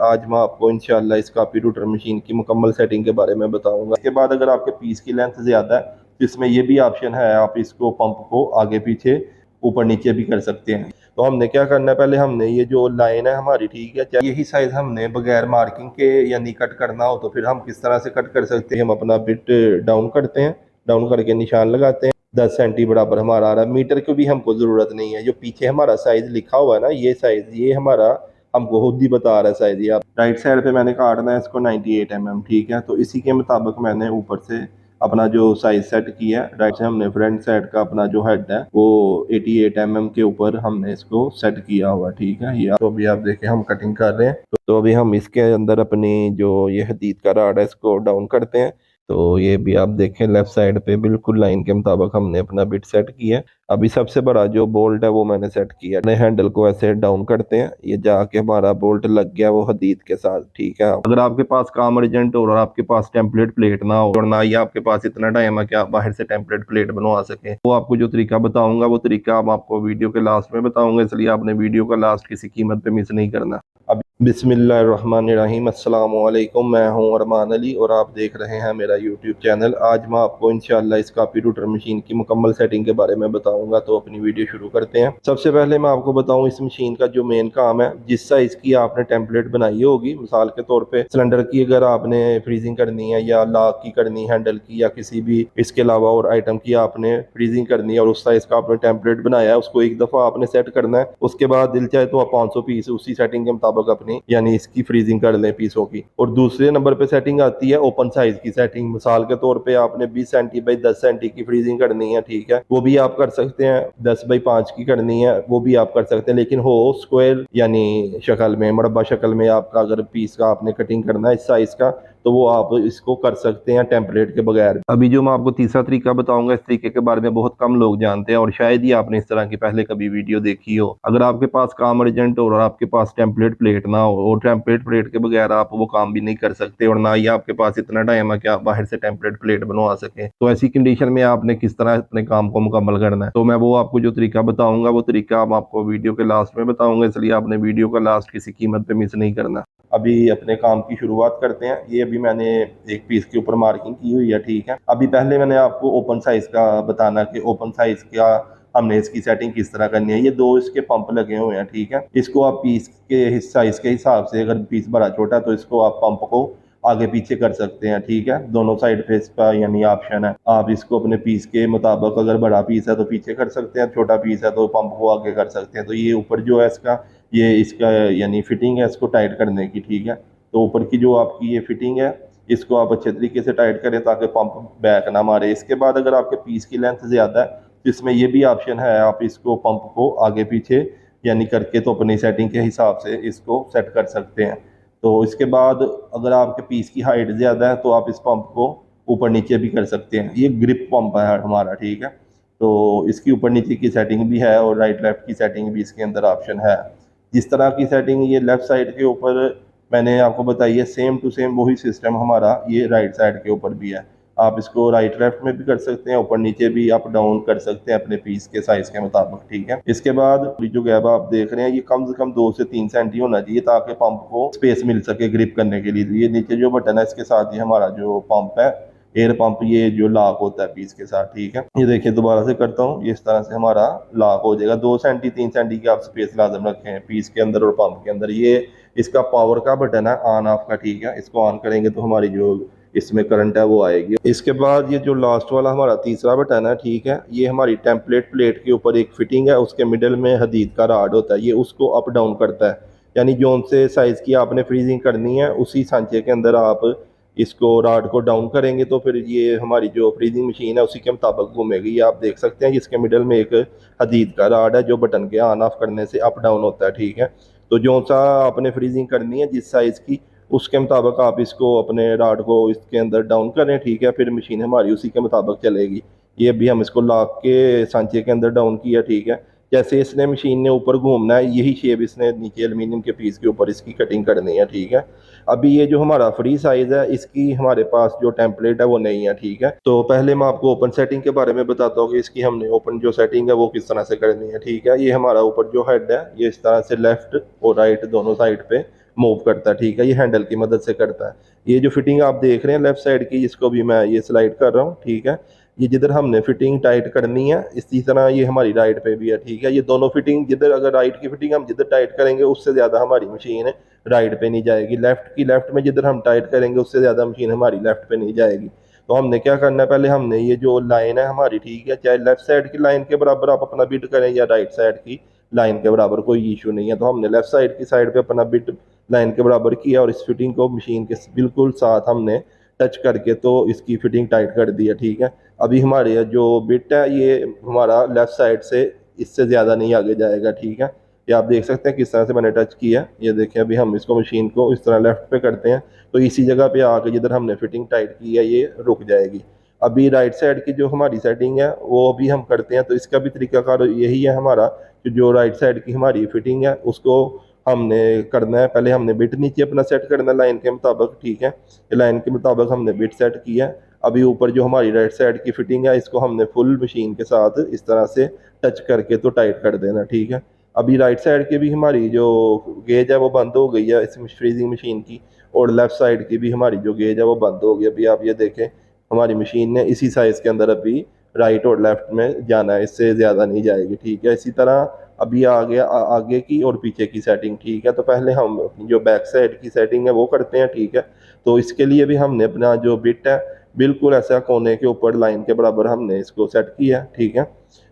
आज मैं आपको इंशाल्लाह इस कॉपी रूटर मशीन की मुकम्मल सेटिंग के बारे में बताऊंगा। इसके बाद अगर आपके पीस की लेंथ ज़्यादा है तो इसमें ये भी ऑप्शन है, आप इसको पंप को आगे पीछे ऊपर नीचे भी कर सकते हैं। तो हमने क्या करना है, पहले हमने ये जो लाइन है हमारी, ठीक है, चाहे यही साइज हमने बगैर मार्किंग के यानी कट करना हो तो फिर हम किस तरह से कट कर सकते हैं। हम अपना बिट डाउन करते हैं, डाउन करके निशान लगाते हैं, 10 सेंटी बराबर हमारा आ रहा है। मीटर की भी हमको ज़रूरत नहीं है, जो पीछे हमारा साइज लिखा हुआ है ना, ये साइज ये हमारा हमको खुद ही बता रहा है साइज। ये आप राइट साइड पे मैंने काटना है इसको 98 mm, ठीक है। तो इसी के मुताबिक मैंने ऊपर से अपना जो साइज सेट किया है। राइट से हमने फ्रंट साइड का अपना जो हेड है वो 88 mm के ऊपर हमने इसको सेट किया हुआ, ठीक है। ये तो अभी आप देखें हम कटिंग कर रहे हैं। तो अभी हम इसके अंदर अपनी जो ये हदीद का राड है इसको डाउन करते हैं। तो ये भी आप देखें लेफ्ट साइड पे बिल्कुल लाइन के मुताबिक हमने अपना बिट सेट किया है। अभी सबसे बड़ा जो बोल्ट है वो मैंने सेट किया है। हैंडल को ऐसे डाउन करते हैं, ये जाके हमारा बोल्ट लग गया वो हदीद के साथ, ठीक है। अगर आपके पास काम अर्जेंट हो और आपके पास टेम्पलेट प्लेट ना हो और ना ही आपके पास इतना टाइम है कि आप बाहर से टेम्पलेट प्लेट बनवा सके, वो आपको जो तरीका बताऊंगा वो तरीका हम आपको वीडियो के लास्ट में बताऊंगा, इसलिए आपने वीडियो का लास्ट किसी कीमत पे मिस नहीं करना। अब बिस्मिल्लाहिर्रहमानिर्रहीम, अस्सलाम वालेकुम। मैं हूं अरमान अली और आप देख रहे हैं मेरा यूट्यूब चैनल। आज मैं आपको इंशाल्लाह इस कॉपी रूटर मशीन की मुकम्मल सेटिंग के बारे में बताऊंगा। तो अपनी वीडियो शुरू करते हैं। सबसे पहले मैं आपको बताऊं इस मशीन का जो मेन काम है, जिस साइज की आपने टेम्पलेट बनाई होगी, मिसाल के तौर पे सिलेंडर की अगर आपने फ्रीजिंग करनी है या लॉक की करनी है, हैंडल की, या किसी भी इसके अलावा और आइटम की आपने फ्रीजिंग करनी है और उस साइज का आपने टेम्पलेट बनाया है, उसको एक दफा आपने सेट करना है। उसके बाद दिल चाहे तो आप 500 पीस उसी सेटिंग के मुताबिक अपनी यानी इसकी फ्रीजिंग कर लें पीसों की। और दूसरे नंबर पे सेटिंग आती है ओपन साइज की सेटिंग। मिसाल के तौर पे आपने 20 सेंटी बाई 10 सेंटी की फ्रीजिंग करनी है, ठीक है, वो भी आप कर सकते हैं। 10 बाई 5 की करनी है वो भी आप कर सकते हैं, लेकिन हो स्क्वायर यानी शक्ल में, मरबा शक्ल में आपका अगर पीस का आपने कटिंग करना है इस साइज का, तो वो आप इसको कर सकते हैं टेम्पलेट के बगैर। अभी जो मैं आपको तीसरा तरीका बताऊंगा, इस तरीके के बारे में बहुत कम लोग जानते हैं और शायद ही आपने इस तरह की पहले कभी वीडियो देखी हो। अगर आपके पास काम अर्जेंट हो और आपके पास टेम्पलेट प्लेट ना हो, और टेम्पलेट प्लेट के बगैर आप वो काम भी नहीं कर सकते और ना ही आपके पास इतना टाइम है कि आप बाहर से टेम्पलेट प्लेट बनवा सके, तो ऐसी कंडीशन में आपने किस तरह अपने काम को मुकम्मल करना है, तो मैं वो आपको जो तरीका बताऊंगा वो तरीका हम आपको वीडियो के लास्ट में बताऊंगा, इसलिए आपने वीडियो का लास्ट किसी कीमत पे मिस नहीं करना। अभी अपने काम की शुरुआत करते हैं। ये अभी मैंने एक पीस के ऊपर मार्किंग की हुई है, ठीक है। अभी पहले मैंने आपको ओपन साइज का बताना कि ओपन साइज का हमने इसकी सेटिंग किस तरह करनी है। ये दो इसके पंप लगे हुए हैं, ठीक है। इसको आप पीस के साइज के हिसाब से, अगर पीस बड़ा छोटा तो इसको आप पंप को आगे पीछे कर सकते हैं, ठीक है। दोनों साइड पे इसका यानी ऑप्शन है, आप इसको अपने पीस के मुताबिक, अगर बड़ा पीस है तो पीछे कर सकते हैं, छोटा पीस है तो पंप को आगे कर सकते हैं। तो ये ऊपर जो है इसका, ये इसका यानी फिटिंग है इसको टाइट करने की, ठीक है। तो ऊपर की जो आपकी ये फिटिंग है इसको आप अच्छे तरीके से टाइट करें ताकि पंप बैक ना मारे। इसके बाद अगर आपके पीस की लेंथ ज़्यादा है तो इसमें ये भी ऑप्शन है, आप इसको पंप को आगे पीछे यानी करके तो अपनी सेटिंग के हिसाब से इसको सेट कर सकते हैं। तो इसके बाद अगर आपके पीस की हाइट ज़्यादा है तो आप इस पंप को ऊपर नीचे भी कर सकते हैं। ये ग्रिप पंप है हमारा, ठीक है। तो इसकी ऊपर नीचे की सेटिंग भी है और राइट लेफ्ट की सेटिंग भी इसके अंदर ऑप्शन है। जिस तरह की सेटिंग ये लेफ्ट साइड के ऊपर मैंने आपको बताई है, सेम टू सेम वही सिस्टम हमारा ये राइट साइड के ऊपर भी है। आप इसको राइट लेफ्ट में भी कर सकते हैं, ऊपर नीचे भी अप डाउन कर सकते हैं अपने पीस के साइज के मुताबिक, ठीक है। इसके बाद जो गैप आप देख रहे हैं ये कम से कम 2 से 3 सेंटी होना चाहिए ताकि पंप को स्पेस मिल सके ग्रिप करने के लिए। ये नीचे जो बटन है इसके साथ ही हमारा जो पंप है, एयर पंप, ये जो लॉक होता है पीस के साथ, ठीक है। ये देखिए दोबारा से करता हूँ, ये इस तरह से हमारा लॉक हो जाएगा। 2 सेंटी 3 सेंटी की आप स्पेस लाजम रखें पीस के अंदर और पंप के अंदर। ये इसका पावर का बटन है ऑन ऑफ का, ठीक है। इसको ऑन करेंगे तो हमारी जो इसमें करंट है वो आएगी। इसके बाद ये जो लास्ट वाला हमारा तीसरा बटन है, ठीक है, ये हमारी टेम्पलेट प्लेट के ऊपर एक फिटिंग है, उसके मिडल में हदीद का राड होता है, ये उसको अप डाउन करता है। यानी जोन से साइज की आपने फ्रीजिंग करनी है उसी सांचे के अंदर आप इसको राड को डाउन करेंगे तो फिर ये हमारी जो फ्रीजिंग मशीन है उसी के मुताबिक घूमेगी। ये आप देख सकते हैं इसके मिडल में एक हदीद का राड है जो बटन के ऑन ऑफ करने से अप डाउन होता है, ठीक है। तो जो सा आपने फ्रीजिंग करनी है जिस साइज़ की, उसके मुताबिक आप इसको अपने राड को इसके अंदर डाउन करें, ठीक है। फिर मशीन हमारी उसी के मुताबिक चलेगी। ये भी हम इसको लॉक के सांचे के अंदर डाउन किया, ठीक है। जैसे इसने मशीन ने ऊपर घूमना है यही शेप इसने नीचे एल्यूमिनियम के पीस के ऊपर इसकी कटिंग करनी है, ठीक है। अभी ये जो हमारा फ्री साइज है इसकी हमारे पास जो टेम्पलेट है वो नहीं है, ठीक है। तो पहले मैं आपको ओपन सेटिंग के बारे में बताता हूँ कि इसकी हमने ओपन जो सेटिंग है वो किस तरह से करनी है, ठीक है। ये हमारा ऊपर जो हेड है ये इस तरह से लेफ्ट और राइट दोनों साइड पे मूव करता है, ठीक है। ये हैंडल की मदद से करता है। ये जो फिटिंग आप देख रहे हैं लेफ्ट साइड की, इसको भी मैं ये स्लाइड कर रहा हूँ, ठीक है। ये जिधर हमने फिटिंग टाइट करनी है इसी तरह ये हमारी राइट पे भी है, ठीक है। ये दोनों फिटिंग जिधर, अगर राइट की फिटिंग हम जिधर टाइट करेंगे उससे ज़्यादा हमारी मशीन राइट पे नहीं जाएगी। लेफ्ट में जिधर हम टाइट करेंगे उससे ज़्यादा मशीन हमारी लेफ्ट पे नहीं जाएगी। तो हमने क्या करना है, पहले हमने ये जो लाइन है हमारी, ठीक है, चाहे लेफ्ट साइड की लाइन के बराबर आप अपना बिट करें या राइट साइड की लाइन के बराबर, कोई इशू नहीं है। तो हमने लेफ्ट साइड की साइड पे अपना बिट लाइन के बराबर किया और इस फिटिंग को मशीन के बिल्कुल साथ हमने टच करके तो इसकी फिटिंग टाइट कर दी है, ठीक है। अभी हमारे जो बिट है ये हमारा लेफ्ट साइड से इससे ज़्यादा नहीं आगे जाएगा, ठीक है। ये आप देख सकते हैं किस तरह से मैंने टच किया। ये देखें, अभी हम इसको मशीन को इस तरह लेफ्ट पे करते हैं तो इसी जगह पे आके जिधर हमने फिटिंग टाइट की है ये रुक जाएगी। अभी राइट साइड की जो हमारी सेटिंग है वो भी हम करते हैं। तो इसका भी तरीकाकार यही है हमारा, जो राइट साइड की हमारी फिटिंग है उसको हमने करना है। पहले हमने बिट नीचे अपना सेट करना है लाइन के मुताबिक, ठीक है। लाइन के मुताबिक हमने बिट सेट किया। अभी ऊपर जो हमारी राइट साइड की फिटिंग है इसको हमने फुल मशीन के साथ इस तरह से टच करके तो टाइट कर देना, ठीक है। अभी राइट साइड की भी हमारी जो गेज है वो बंद हो गई है इस फ्रीजिंग मशीन की, और लेफ्ट साइड की भी हमारी जो गेज है वो बंद हो गई। अभी आप ये देखें हमारी मशीन ने इसी साइज़ के अंदर अभी राइट और लेफ्ट में जाना है, इससे ज़्यादा नहीं जाएगी, ठीक है। इसी तरह अभी आ गया आगे की और पीछे की सेटिंग, ठीक है। तो पहले हम अपनी जो बैक साइड की सेटिंग है वो करते हैं, ठीक है। तो इसके लिए भी हमने अपना जो बिट है बिल्कुल ऐसा कोने के ऊपर लाइन के बराबर हमने इसको सेट किया, ठीक है।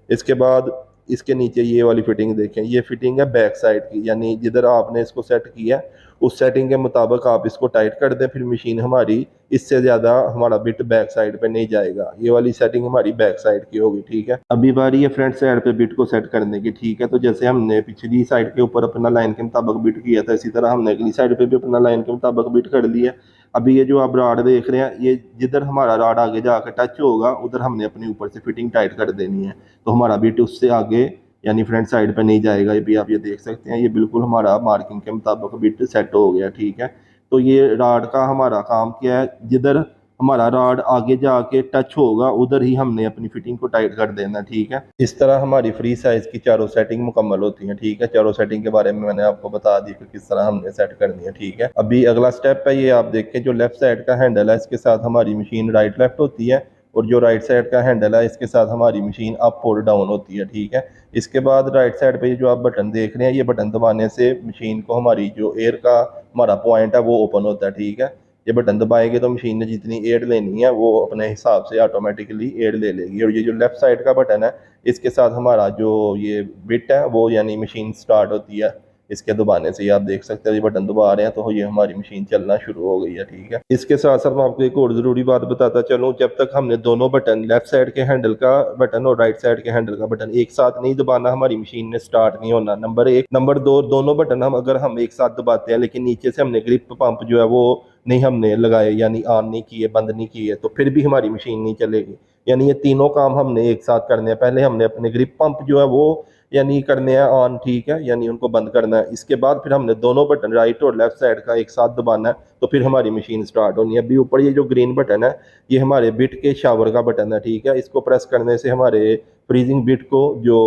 इसके बाद इसके नीचे ये वाली फिटिंग देखें, ये फिटिंग है बैक साइड की, यानी जिधर आपने इसको सेट किया उस सेटिंग के मुताबिक आप इसको टाइट कर दें, फिर मशीन हमारी इससे ज़्यादा हमारा बिट बैक साइड पे नहीं जाएगा। ये वाली सेटिंग हमारी बैक साइड की होगी, ठीक है। अभी बारी है फ्रंट साइड पे बिट को सेट करने की, ठीक है। तो जैसे हमने पिछली साइड के ऊपर अपना लाइन के मुताबिक बिट किया था इसी तरह हमने अगली साइड पे भी अपना लाइन के मुताबिक बिट कर लिया। अभी ये जो आप राड देख रहे हैं ये जिधर हमारा राड आगे जाकर टच होगा उधर हमने अपने ऊपर से फिटिंग टाइट कर देनी है, तो हमारा बिट उससे आगे यानी फ्रंट साइड पे नहीं जाएगा। ये भी आप ये देख सकते हैं, ये बिल्कुल हमारा मार्किंग के मुताबिक बिट सेट हो गया, ठीक है। तो ये राड का हमारा काम क्या है, जिधर हमारा राड आगे जाके टच होगा उधर ही हमने अपनी फिटिंग को टाइट कर देना, ठीक है। इस तरह हमारी फ्री साइज की चारों सेटिंग मुकम्मल होती हैं, ठीक है। चारों सेटिंग के बारे में मैंने आपको बता दी कि किस तरह हमने सेट करनी है, ठीक है। अभी अगला स्टेप है, ये आप देखें जो लेफ्ट साइड का हैंडल है इसके साथ हमारी मशीन राइट लेफ्ट होती है, और जो राइट साइड का हैंडल है इसके साथ हमारी मशीन अप और डाउन होती है, ठीक है। इसके बाद राइट साइड पे जो आप बटन देख रहे हैं ये बटन दबाने से मशीन को हमारी जो एयर का हमारा पॉइंट है वो ओपन होता है, ठीक है। ये बटन दबाएंगे तो मशीन ने जितनी एयर लेनी है वो अपने हिसाब से ऑटोमेटिकली एयर ले लेगी। और ये जो लेफ्ट साइड का बटन है इसके साथ हमारा जो ये बिट है वो यानी मशीन स्टार्ट होती है इसके दबाने से। ये आप देख सकते हैं ये बटन दबा रहे हैं तो ये हमारी मशीन चलना शुरू हो गई है, ठीक है। इसके साथ साथ मैं आपको एक और ज़रूरी बात बताता चलूँ, जब तक हमने दोनों बटन लेफ्ट साइड के हैंडल का बटन और राइट साइड के हैंडल का बटन एक साथ नहीं दबाना हमारी मशीन ने स्टार्ट नहीं होना, नंबर एक। नंबर दो, दोनों बटन अगर हम एक साथ दबाते हैं लेकिन नीचे से हमने ग्रिप पंप जो है वो नहीं हमने लगाए यानी ऑन नहीं किए, बंद नहीं किए, तो फिर भी हमारी मशीन नहीं चलेगी। यानी ये तीनों काम हमने एक साथ करने हैं। पहले हमने अपने ग्रिप पंप जो है वो यानी करने हैं ऑन, ठीक है, यानी उनको बंद करना है। इसके बाद फिर हमने दोनों बटन राइट और लेफ्ट साइड का एक साथ दबाना है तो फिर हमारी मशीन स्टार्ट होनी है। अभी ऊपर ये जो ग्रीन बटन है ये हमारे बिट के शावर का बटन है, ठीक है। इसको प्रेस करने से हमारे फ्रीजिंग बिट को जो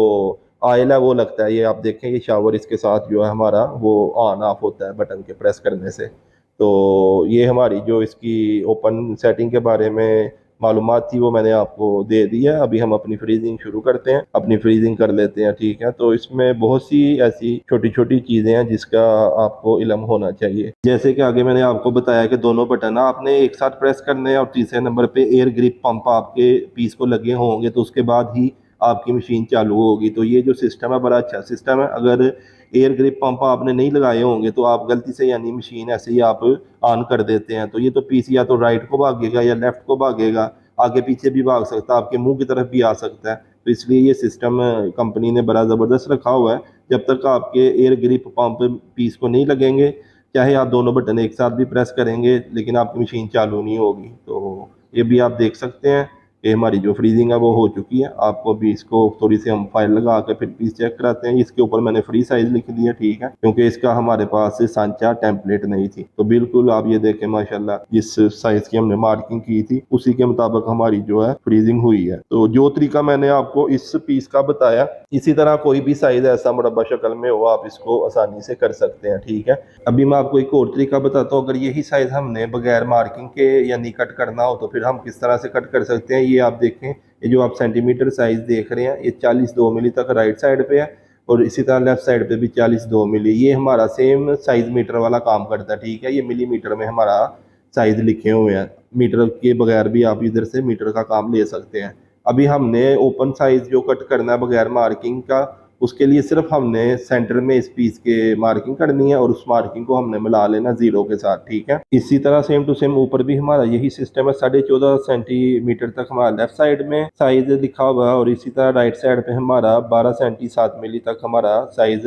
ऑयल है वो लगता है। ये आप देखें ये शावर इसके साथ जो है हमारा वो ऑन ऑफ होता है बटन के प्रेस करने से। तो ये हमारी जो इसकी ओपन सेटिंग के बारे में मालूमात थी वो मैंने आपको दे दी है। अभी हम अपनी फ्रीजिंग शुरू करते हैं, अपनी फ्रीजिंग कर लेते हैं, ठीक है। तो इसमें बहुत सी ऐसी छोटी छोटी चीज़ें हैं जिसका आपको इल्म होना चाहिए। जैसे कि आगे मैंने आपको बताया कि दोनों बटन आपने एक साथ प्रेस करने हैं और तीसरे नंबर पे एयर ग्रिप पंप आपके पीस को लगे होंगे तो उसके बाद ही आपकी मशीन चालू होगी। तो ये जो सिस्टम है बड़ा अच्छा सिस्टम है। अगर एयर ग्रिप पंप आपने नहीं लगाए होंगे तो आप गलती से यानी मशीन ऐसे ही आप ऑन कर देते हैं तो ये तो पीस या तो राइट को भागेगा या लेफ्ट को भागेगा, आगे पीछे भी भाग सकता है, आपके मुंह की तरफ भी आ सकता है। तो इसलिए ये सिस्टम कंपनी ने बड़ा ज़बरदस्त रखा हुआ है। जब तक आपके एयर ग्रिप पंप पीस को नहीं लगेंगे चाहे आप दोनों बटन एक साथ भी प्रेस करेंगे लेकिन आपकी मशीन चालू नहीं होगी। तो ये भी आप देख सकते हैं कि हमारी जो फ्रीजिंग है वो हो चुकी है। आपको अभी इसको थोड़ी सी हम फाइल लगा के फिर पीस चेक कराते हैं। इसके ऊपर मैंने फ्री साइज लिख दिया, ठीक है, क्योंकि इसका हमारे पास सांचा टेम्पलेट नहीं थी। तो बिल्कुल आप ये देखें माशाल्लाह, जिस साइज की हमने मार्किंग की थी उसी के मुताबिक हमारी जो है फ्रीजिंग हुई है। तो जो तरीका मैंने आपको इस पीस का बताया, इसी तरह कोई भी साइज ऐसा मुरब्बा शक्ल में हो आप इसको आसानी से कर सकते हैं, ठीक है। अभी मैं आपको एक और तरीका बताता हूँ। अगर यही साइज हमने बगैर मार्किंग के यानी कट करना हो तो फिर हम किस तरह से कट कर सकते हैं। ये आप देखें, ये जो आप सेंटीमीटर साइज देख रहे हैं, ये 42 मिली तक राइट साइड पे है और इसी तरह लेफ्ट साइड पे भी 42 मिली। ये हमारा सेम साइज मीटर वाला काम करता है, ठीक है। ये मिलीमीटर में हमारा साइज लिखे हुए हैं, मीटर के बगैर भी आप इधर से मीटर का काम ले सकते हैं। अभी हमने ओपन साइज जो कट करना है बगैर मार्किंग का, उसके लिए सिर्फ हमने सेंटर में इस पीस के मार्किंग करनी है और उस मार्किंग को हमने मिला लेना 0 के साथ, ठीक है। इसी तरह सेम टू सेम ऊपर भी हमारा यही सिस्टम है। 14.5 सेंटीमीटर तक हमारा लेफ्ट साइड में साइज लिखा हुआ है और इसी तरह राइट साइड पे हमारा 12 सेंटी 7 मिली तक हमारा साइज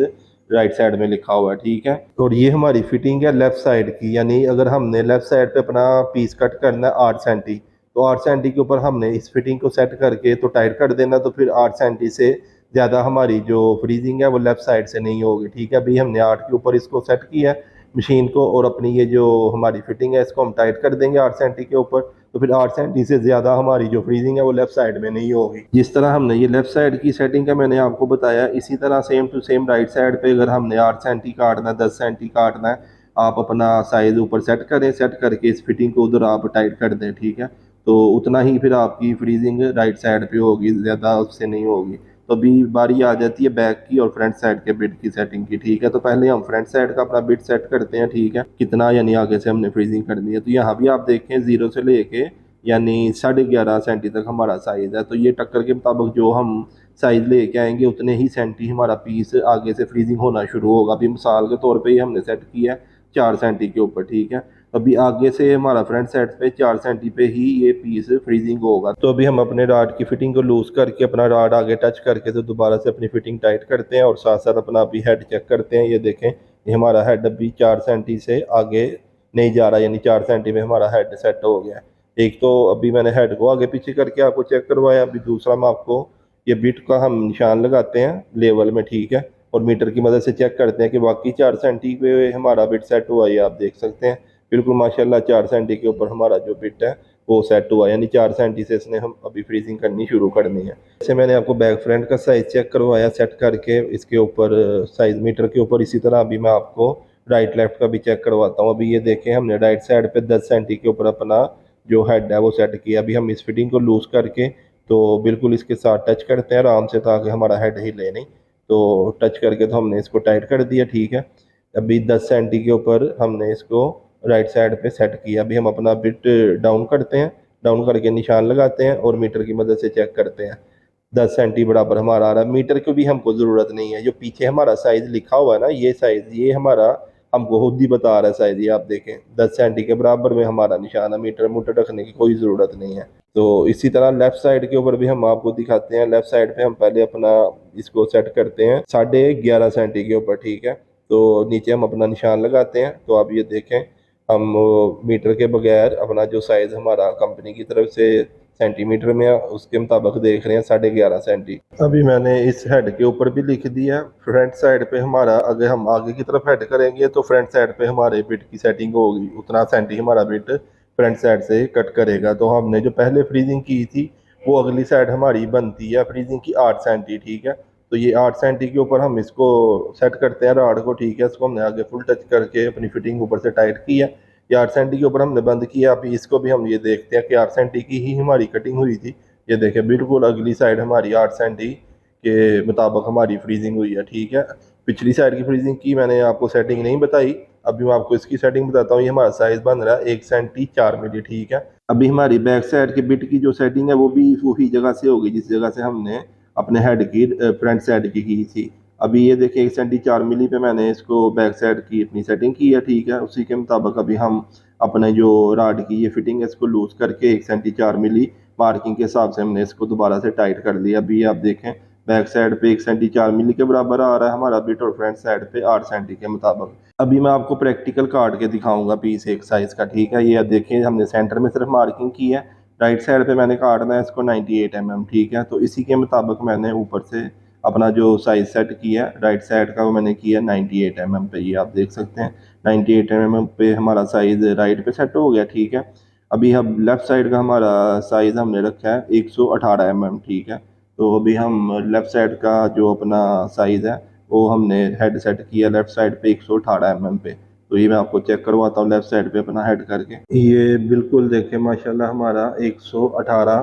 राइट साइड में लिखा हुआ है, ठीक है। और ये हमारी फिटिंग है लेफ्ट साइड की, यानी अगर हमने लेफ्ट साइड पे अपना पीस कट करना है 8 सेंटी, तो 8 सेंटी के ऊपर हमने इस फिटिंग को सेट करके तो टाइट कर देना। तो फिर 8 सेंटी से ज़्यादा हमारी जो फ्रीजिंग है वो लेफ़्ट साइड से नहीं होगी, ठीक है। अभी हमने 8 के ऊपर इसको सेट किया है मशीन को और अपनी ये जो हमारी फिटिंग है इसको हम टाइट कर देंगे 8 सेंटी के ऊपर। तो फिर 8 सेंटी से ज़्यादा हमारी जो फ्रीजिंग है वो लेफ़्ट साइड में नहीं होगी। जिस तरह हमने ये लेफ़्ट साइड की सेटिंग का मैंने आपको बताया, इसी तरह same to same right side पे अगर हमने 8 सेंटी काटना है, 10 सेंटी काटना है, आप अपना साइज़ ऊपर सेट करें, सेट करके इस फिटिंग को उधर आप टाइट कर दें, ठीक है। तो उतना ही फिर आपकी फ्रीजिंग राइट साइड पे होगी, ज़्यादा उससे नहीं होगी। तो अभी बारी आ जाती है बैक की और फ्रंट साइड के बिट की सेटिंग की, ठीक है। तो पहले हम फ्रंट साइड का अपना बिट सेट करते हैं, ठीक है, कितना यानी आगे से हमने फ्रीजिंग करनी है। तो यहाँ भी आप देखें 0 से लेके यानी 11.5 सेंटी तक हमारा साइज़ है। तो ये टक्कर के मुताबिक जो हम साइज़ लेके आएंगे उतने ही सेंटी हमारा पीस आगे से फ्रीजिंग होना शुरू होगा। अभी मिसाल के तौर पर ही हमने सेट किया है 4 सेंटी के ऊपर, ठीक है। अभी आगे से हमारा फ्रंट साइड पे 4 सेंटी पे ही ये पीस फ्रीजिंग होगा। तो अभी हम अपने राड की फिटिंग को लूज करके अपना राड आगे टच करके तो दोबारा से अपनी फिटिंग टाइट करते हैं और साथ साथ अपना अभी हेड चेक करते हैं। ये देखें, ये हमारा हेड अभी 4 सेंटी से आगे नहीं जा रहा, यानी 4 सेंटी में हमारा हेड सेट हो गया। एक तो अभी मैंने हेड को आगे पीछे करके आपको चेक करवाया। अभी दूसरा मैं आपको ये बिट का हम निशान लगाते हैं लेवल में, ठीक है, और मीटर की मदद से चेक करते हैं कि बाकी 4 सेंटी पे हमारा बिट सेट हुआ। ये आप देख सकते हैं बिल्कुल माशाल्लाह 4 सेंटी के ऊपर हमारा जो बिट है वो सेट हुआ, यानी 4 सेंटी से इसने हम अभी फ्रीजिंग करनी शुरू करनी है। जैसे मैंने आपको बैक फ्रंट का साइज चेक करवाया सेट करके इसके ऊपर साइज मीटर के ऊपर, इसी तरह अभी मैं आपको राइट लेफ्ट का भी चेक करवाता हूँ। अभी ये देखें, हमने राइट साइड पे 10 सेंटी के ऊपर अपना जो हेड है वो सेट किया। अभी हम इस फिटिंग को लूज करके तो बिल्कुल इसके साथ टच करते हैं आराम से, ताकि हमारा हेड हिले नहीं। तो टच करके तो हमने इसको टाइट कर दिया, ठीक है। अभी 10 सेंटी के ऊपर हमने इसको राइट साइड पे सेट किया। अभी हम अपना बिट डाउन करते हैं, डाउन करके निशान लगाते हैं और मीटर की मदद से चेक करते हैं। 10 सेंटी बराबर हमारा आ रहा है। मीटर की भी हमको ज़रूरत नहीं है, जो पीछे हमारा साइज़ लिखा हुआ है ना, ये साइज़ ये हमारा हमको खुद ही बता रहा है साइज़। ये आप देखें 10 सेंटी के बराबर में हमारा निशान है, मीटर मूटर रखने की कोई ज़रूरत नहीं है। तो इसी तरह लेफ़्ट साइड के ऊपर भी हम आपको दिखाते हैं। लेफ़्ट साइड पे हम पहले अपना इसको सेट करते हैं 11.5 सेंटी के ऊपर, ठीक है। तो नीचे हम अपना निशान लगाते हैं। तो आप ये देखें, हम मीटर के बगैर अपना जो साइज़ हमारा कंपनी की तरफ से सेंटीमीटर में है उसके मुताबिक देख रहे हैं 11.5 सेंटी। अभी मैंने इस हेड के ऊपर भी लिख दिया। फ्रंट साइड पे हमारा अगर हम आगे की तरफ हेड करेंगे तो फ्रंट साइड पे हमारे बिट की सेटिंग होगी, उतना सेंटी हमारा बिट फ्रंट साइड से कट करेगा। तो हमने जो पहले फ्रीजिंग की थी वो अगली साइड हमारी बनती है फ्रीजिंग की 8 सेंटी, ठीक है। तो ये 8 सेंटी के ऊपर हम इसको सेट करते हैं राड को, ठीक है। इसको हमने आगे फुल टच करके अपनी फिटिंग ऊपर से टाइट किया। ये 8 सेंटी के ऊपर हमने बंद किया। अभी इसको भी हम ये देखते हैं कि 8 सेंटी की ही हमारी कटिंग हुई थी। ये देखें बिल्कुल अगली साइड हमारी 8 सेंटी के मुताबिक हमारी फ्रीजिंग हुई है, ठीक है। पिछली साइड की फ्रीजिंग की मैंने आपको सेटिंग नहीं बताई, अभी मैं आपको इसकी सेटिंग बताता हूँ। ये हमारा साइज बन रहा है 1 सेंटी 4 मिली, ठीक है। अभी हमारी बैक साइड के बिट की जो सेटिंग है वो भी वही जगह से होगी जिस जगह से हमने अपने हेड की फ्रंट साइड की थी। अभी ये देखिए 1 सेंटी 4 मिली पे मैंने इसको बैक साइड की अपनी सेटिंग की है, ठीक है। उसी के मुताबिक अभी हम अपने जो राड की ये फिटिंग है इसको लूज करके 1 सेंटी 4 मिली मार्किंग के हिसाब से हमने इसको दोबारा से टाइट कर लिया। अभी आप देखें बैक साइड पे 1 सेंटी 4 मिली के बराबर आ रहा है हमारा बिट और फ्रंट साइड पे 8 सेंटी के मुताबिक। अभी मैं आपको प्रैक्टिकल काट के दिखाऊंगा पीस एक साइज का, ठीक है। ये देखें हमने सेंटर में सिर्फ मार्किंग की है, राइट साइड पे मैंने काटना है इसको 98 mm, ठीक है। तो इसी के मुताबिक मैंने ऊपर से अपना जो साइज सेट किया राइट साइड का, वो मैंने किया 98 mm पे। ये आप देख सकते हैं 98 mm पे हमारा साइज राइट पे सेट हो गया, ठीक है। अभी हम लेफ़्ट साइड का हमारा साइज़ हमने रखा है 118 mm, ठीक है। तो अभी हम लेफ़्ट साइड का जो अपना साइज़ है वो हमने हेड सेट किया लेफ़्ट साइड पे 118 mm पे। तो ये मैं आपको चेक करवाता हूँ लेफ़्ट साइड पे अपना हेड करके। ये बिल्कुल देखिए माशाल्लाह हमारा 118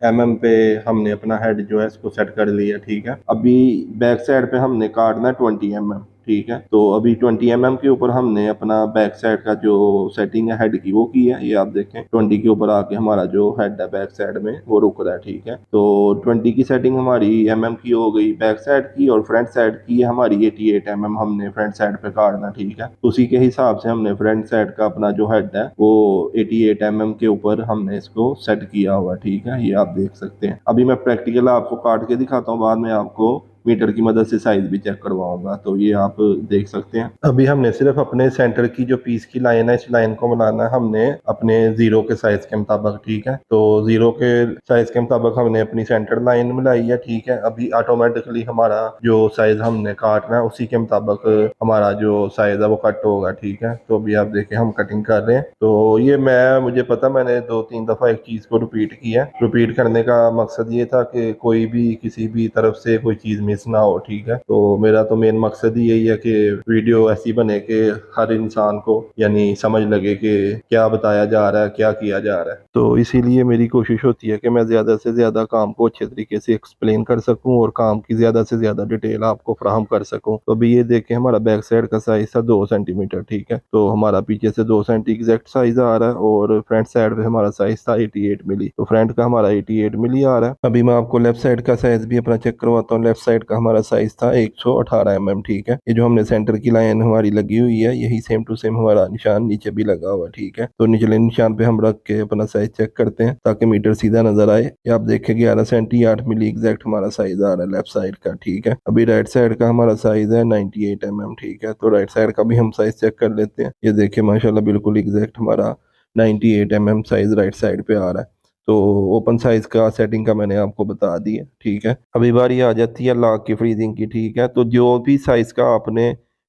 mm पे हमने अपना हेड जो है इसको सेट कर लिया, ठीक है। अभी बैक साइड पे हमने काटना है 20 mm, ठीक है। तो अभी 20 mm के ऊपर हमने अपना बैक साइड का जो सेटिंग है हेड की वो की है। ये आप देखें 20 के ऊपर आके हमारा जो हेड है बैक साइड में वो रुक रहा है, ठीक है। तो 20 की सेटिंग हमारी mm की हो गई बैक साइड की, और फ्रंट साइड की है हमारी 88 mm हमने फ्रंट साइड पे काटना, ठीक है। उसी के हिसाब से हमने फ्रंट साइड का अपना जो हेड है वो 88 mm के ऊपर हमने इसको सेट किया हुआ, ठीक है। ये आप देख सकते हैं। अभी मैं प्रैक्टिकल आपको काट के दिखाता हूँ, बाद में आपको मीटर की मदद से साइज भी चेक करवाऊंगा। तो ये आप देख सकते हैं। अभी हमने सिर्फ अपने सेंटर की जो पीस की लाइन है इस लाइन को बनाना है हमने अपने जीरो के साइज के मुताबिक, ठीक है। तो जीरो के साइज के मुताबिक हमने अपनी सेंटर लाइन मिलाई है, ठीक है। अभी ऑटोमेटिकली हमारा जो साइज हमने काटना है उसी के मुताबिक हमारा जो साइज है वो कट होगा, ठीक है। तो अभी आप देखें हम कटिंग कर रहे हैं। तो ये मुझे पता मैंने 2-3 दफा एक चीज को रिपीट किया। रिपीट करने का मकसद ये था कि कोई भी किसी भी तरफ से कोई चीज मिस ना हो, ठीक है। तो मेरा तो मेन मकसद ही यही है कि वीडियो ऐसी बने कि हर इंसान को यानी समझ लगे कि क्या बताया जा रहा है, क्या किया जा रहा है। तो इसीलिए मेरी कोशिश होती है कि मैं ज़्यादा से ज़्यादा काम को अच्छे तरीके से एक्सप्लेन कर सकूं और काम की ज़्यादा से ज़्यादा डिटेल आपको फ्राहम कर सकूं। तो अभी ये देखें हमारा बैक साइड का साइज था 2 सेंटीमीटर, ठीक है। तो हमारा पीछे से 2 सेंटी एग्जैक्ट साइज आ रहा है, और फ्रंट साइड पे हमारा साइज था 88 मिली। तो फ्रंट का हमारा 88 मिली आ रहा है। अभी मैं आपको लेफ्ट साइड का साइज भी अपना चेक करवाता हूँ। लेफ्ट साइड का हमारा साइज था 118 mm, ठीक है। ये जो हमने सेंटर की लाइन हमारी लगी हुई है यही सेम टू सेम हमारा निशान नीचे भी लगा हुआ, ठीक है। तो निचले निशान पे हम रख के अपना साइज चेक करते हैं ताकि मीटर सीधा नजर आए। ये आप देखें 11 सेंटी 8 मिली एग्जैक्ट हमारा साइज आ रहा है लेफ्ट साइड का, ठीक है। अभी राइट साइड का हमारा साइज है 98 mm, ठीक है। तो राइट साइड का भी हम साइज चेक कर लेते हैं। ये देखिए माशाल्लाह बिल्कुल एग्जैक्ट हमारा 98 mm साइज राइट साइड पे आ रहा है। तो ओपन साइज का सेटिंग का मैंने आपको बता दिया, ठीक है। अभी बारी आ जाती है लॉक की फ्रीजिंग की, ठीक है। तो जो भी साइज का आपने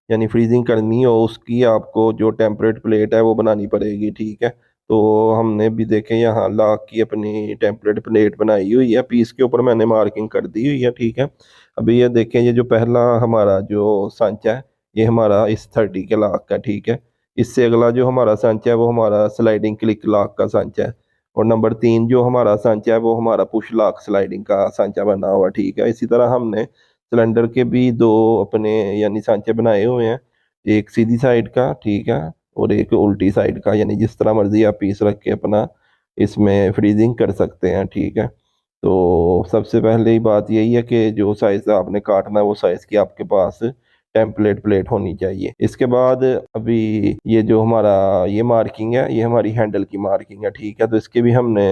यानी फ्रीजिंग करनी हो उसकी आपको जो टेम्परेट प्लेट है वो बनानी पड़ेगी, ठीक है। तो हमने भी देखें यहाँ लॉक की अपनी टेम्परेट प्लेट बनाई हुई है, पीस के ऊपर मैंने मार्किंग कर दी हुई है, ठीक है। अभी ये देखें ये जो पहला हमारा जो सांचा है ये हमारा इस 30 के लॉक का, ठीक है। इससे अगला जो हमारा सांचा है वो हमारा स्लाइडिंग क्लिक लॉक का सांचा है, और नंबर 3 जो हमारा सांचा है वो हमारा पुश लॉक स्लाइडिंग का सांचा बना हुआ, ठीक है। इसी तरह हमने सिलेंडर के भी 2 अपने यानी सांचे बनाए हुए हैं, एक सीधी साइड का, ठीक है, और एक उल्टी साइड का, यानी जिस तरह मर्जी आप पीस रख के अपना इसमें फ्रीजिंग कर सकते हैं, ठीक है। तो सबसे पहले ही बात यही है कि जो साइज़ आपने काटना है वो साइज़ की आपके पास टेम्पलेट प्लेट होनी चाहिए। इसके बाद अभी ये जो हमारा ये मार्किंग है ये हमारी हैंडल की मार्किंग है, ठीक है। तो इसके भी हमने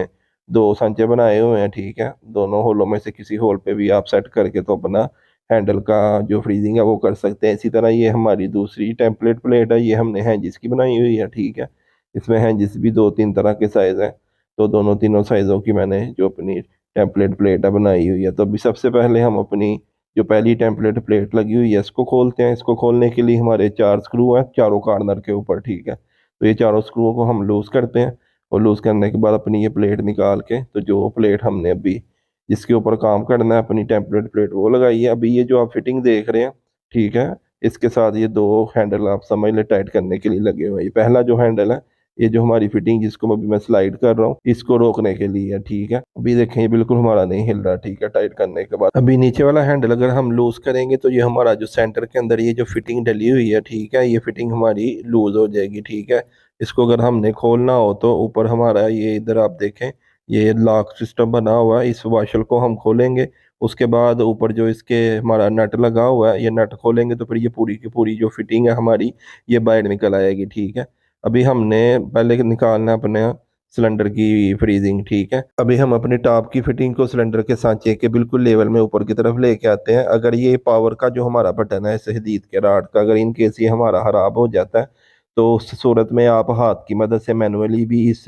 2 सांचे बनाए हुए हैं, ठीक है। दोनों होलों में से किसी होल पे भी आप सेट करके तो अपना हैंडल का जो फ्रीजिंग है वो कर सकते हैं। इसी तरह ये हमारी दूसरी टेम्पलेट प्लेट है, ये हमने हैंजिस की बनाई हुई है, ठीक है। इसमें हैंजिस भी 2-3 तरह के साइज़ हैं। तो दोनों तीनों साइज़ों की मैंने जो अपनी टेम्पलेट प्लेट है बनाई हुई है। तो अभी सबसे पहले हम अपनी जो पहली टेम्पलेट प्लेट लगी हुई है इसको खोलते हैं। इसको खोलने के लिए हमारे 4 स्क्रू हैं चारों कॉर्नर के ऊपर, ठीक है। तो ये चारों स्क्रूओं को हम लूज़ करते हैं, और लूज़ करने के बाद अपनी ये प्लेट निकाल के तो जो प्लेट हमने अभी जिसके ऊपर काम करना है अपनी टेम्पलेट प्लेट वो लगाई है। अभी ये जो आप फिटिंग देख रहे हैं, ठीक है, इसके साथ ये 2 हैंडल आप समझ लें टाइट करने के लिए लगे हुए हैं। ये पहला जो हैंडल है ये जो हमारी फिटिंग जिसको अभी मैं स्लाइड कर रहा हूँ इसको रोकने के लिए है, ठीक है। अभी देखें ये बिल्कुल हमारा नहीं हिल रहा, ठीक है, टाइट करने के बाद। अभी नीचे वाला हैंडल अगर हम लूज करेंगे तो ये हमारा जो सेंटर के अंदर ये जो फिटिंग डली हुई है, ठीक है, ये फिटिंग हमारी लूज हो जाएगी, ठीक है। इसको अगर हमने खोलना हो तो ऊपर हमारा ये इधर आप देखें ये लॉक सिस्टम बना हुआ है, इस वाशल को हम खोलेंगे। उसके बाद ऊपर जो इसके हमारा नट लगा हुआ है ये नट खोलेंगे तो फिर ये पूरी की पूरी जो फिटिंग है हमारी ये बाहर निकल आएगी, ठीक है। अभी हमने पहले निकालना है अपने सिलेंडर की फ्रीजिंग, ठीक है। अभी हम अपने टॉप की फिटिंग को सिलेंडर के सांचे के बिल्कुल लेवल में ऊपर की तरफ लेके आते हैं। अगर ये पावर का जो हमारा बटन है इस हदीद के राड का अगर इन केस ये हमारा खराब हो जाता है तो उस सूरत में आप हाथ की मदद से मैनुअली भी इस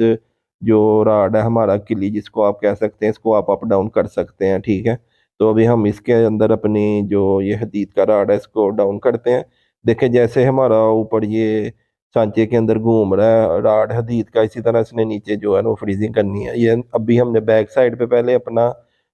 जो राड है हमारा किली जिसको आप कह सकते हैं, इसको आप अप डाउन कर सकते हैं, ठीक है। तो अभी हम इसके अंदर अपनी जो ये हदीद का राड है इसको डाउन करते हैं। देखें जैसे हमारा ऊपर ये सांचे के अंदर घूम रहा है राड हदीद का, इसी तरह इसने नीचे जो है वो फ्रीजिंग करनी है। ये अभी हमने बैक साइड पे पहले अपना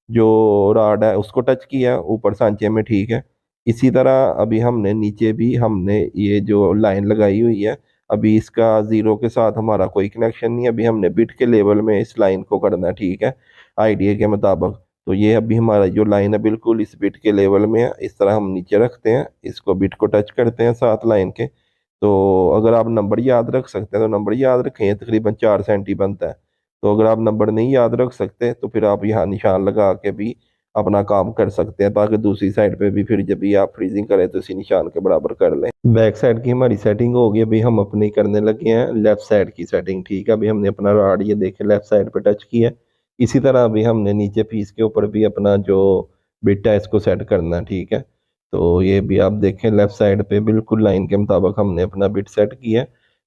जो राड है उसको टच किया ऊपर सांचे में, ठीक है। इसी तरह अभी हमने नीचे भी हमने ये जो लाइन लगाई हुई है, अभी इसका जीरो के साथ हमारा कोई कनेक्शन नहीं है, अभी हमने बिट के लेवल में इस लाइन को करना है, ठीक है, आईडीए के मुताबिक। तो ये अभी हमारा जो लाइन है बिल्कुल इस बिट के लेवल में है, इस तरह हम नीचे रखते हैं, इसको बिट को टच करते हैं साथ लाइन के। तो अगर आप नंबर याद रख सकते हैं तो नंबर याद रखें, ये तकरीबन 4 सेंटी बनता है। तो अगर आप नंबर नहीं याद रख सकते तो फिर आप यहाँ निशान लगा के भी अपना काम कर सकते हैं, ताकि दूसरी साइड पे भी फिर जब भी आप फ्रीजिंग करें तो इसी निशान के बराबर कर लें। बैक साइड की हमारी सेटिंग हो गई, अभी हम अपनी करने लगे हैं लेफ्ट साइड की सेटिंग, ठीक है। अभी हमने अपना राड ये देखे लेफ्ट साइड पे टच किया, इसी तरह अभी हमने नीचे पीस के ऊपर भी अपना जो बिट है इसको सेट करना है, ठीक है। तो ये भी आप देखें लेफ्ट साइड पे बिल्कुल लाइन के मुताबिक हमने अपना बिट सेट किया।